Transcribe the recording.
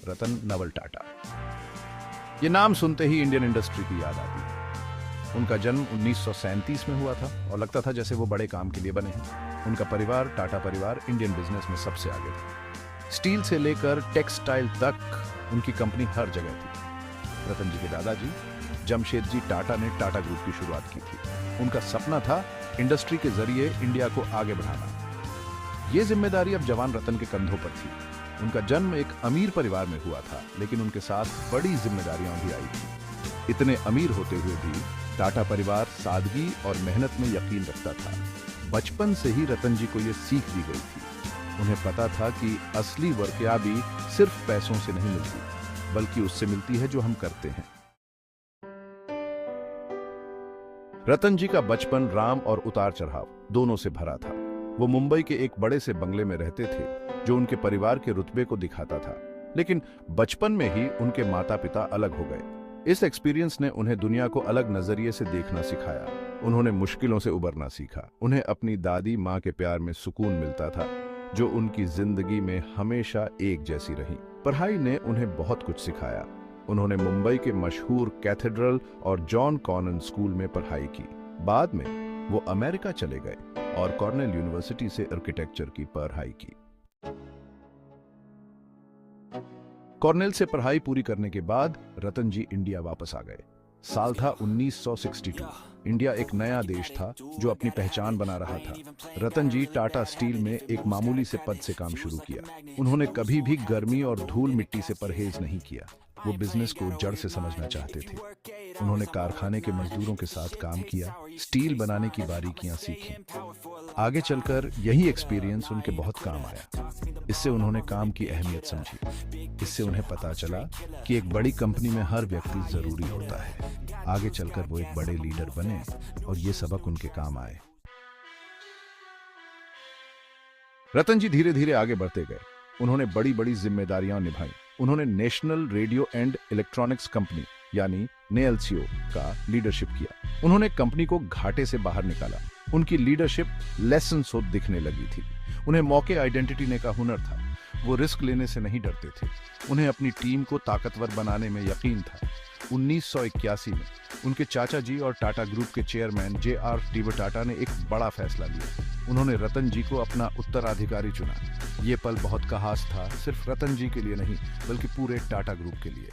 रतन नवल टाटा। ये नाम सुनते ही इंडियन इंडस्ट्री की याद आती है। उनका जन्म 1937 में हुआ था और लगता था जैसे वो बड़े काम के लिए बने हैं। उनका परिवार, टाटा परिवार, इंडियन बिजनेस में सबसे आगे था। स्टील से लेकर टेक्सटाइल तक उनकी कंपनी हर जगह थी। रतन जी के दादाजी जमशेदजी टाटा ने टाटा ग्रुप की शुरुआत की थी। उनका सपना था इंडस्ट्री के जरिए इंडिया को आगे बढ़ाना। ये जिम्मेदारी अब जवान रतन के कंधों पर थी। उनका जन्म एक अमीर परिवार में हुआ था, लेकिन उनके साथ बड़ी जिम्मेदारियां भी आई थी। इतने अमीर होते हुए भी टाटा परिवार सादगी और मेहनत में यकीन रखता था। बचपन से ही रतन जी को यह सीख दी गई थी। उन्हें पता था कि असली वर्कयाबी सिर्फ पैसों से नहीं मिलती, बल्कि उससे मिलती है जो हम करते हैं। रतन जी का बचपन राम और उतार चढ़ाव दोनों से भरा था। वो मुंबई के एक बड़े से बंगले में रहते थे जो उनके परिवार के रुतबे को दिखाता था, लेकिन बचपन में ही उनके माता पिता अलग हो गए। इस एक्सपीरियंस ने उन्हें दुनिया को अलग नजरिए से देखना सिखाया। उन्होंने मुश्किलों से उबरना सीखा। उन्हें अपनी दादी माँ के प्यार में सुकून मिलता था, जो उनकी जिंदगी में हमेशा एक जैसी रही। पढ़ाई ने उन्हें बहुत कुछ सिखाया। उन्होंने मुंबई के मशहूर कैथेड्रल और जॉन कॉनन स्कूल में पढ़ाई की। बाद में वो अमेरिका चले गए और कॉर्नेल यूनिवर्सिटी से आर्किटेक्चर की पढ़ाई की। कॉर्नेल से पढ़ाई पूरी करने के बाद रतन जी इंडिया वापस आ गए। साल था 1962। इंडिया एक नया देश था जो अपनी पहचान बना रहा था। रतन जी टाटा स्टील में एक मामूली से पद से काम शुरू किया। उन्होंने कभी भी गर्मी और धूल मिट्टी से परहेज नहीं किया। वो बिजनेस को जड़ से समझना चाहते थे। उन्होंने कारखाने के मजदूरों के साथ काम किया, स्टील बनाने की बारीकियां सीखी। आगे चलकर यही एक्सपीरियंस उनके बहुत काम आया। इससे उन्होंने काम की अहमियत समझी। इससे उन्हें पता चला कि एक बड़ी कंपनी में हर व्यक्ति जरूरी होता है। आगे चलकर वो एक बड़े लीडर बने और ये सबक उनके काम आए। रतन जी धीरे धीरे आगे बढ़ते गए। उन्होंने बड़ी बड़ी जिम्मेदारियां निभाई। उन्होंने national radio and electronics company यानी NLCO का लीडरशिप किया। उन्होंने कंपनी को घाटे से बाहर निकाला। उनकी लीडरशिप लेसन शो दिखने लगी थी। उन्हें मौके आइडेंटिटी का हुनर था। वो रिस्क लेने से नहीं डरते थे। उन्हें अपनी टीम को ताकतवर बनाने में यकीन था। 1981 में उनके चाचा जी और टाटा ग्रुप के चेयरमैन JR DB टाटा ने एक बड़ा फैसला लिया। उन्होंने रतन जी को अपना उत्तराधिकारी चुना। ये पल बहुत खास था, सिर्फ रतन जी के लिए नहीं, बल्कि पूरे टाटा ग्रुप के लिए।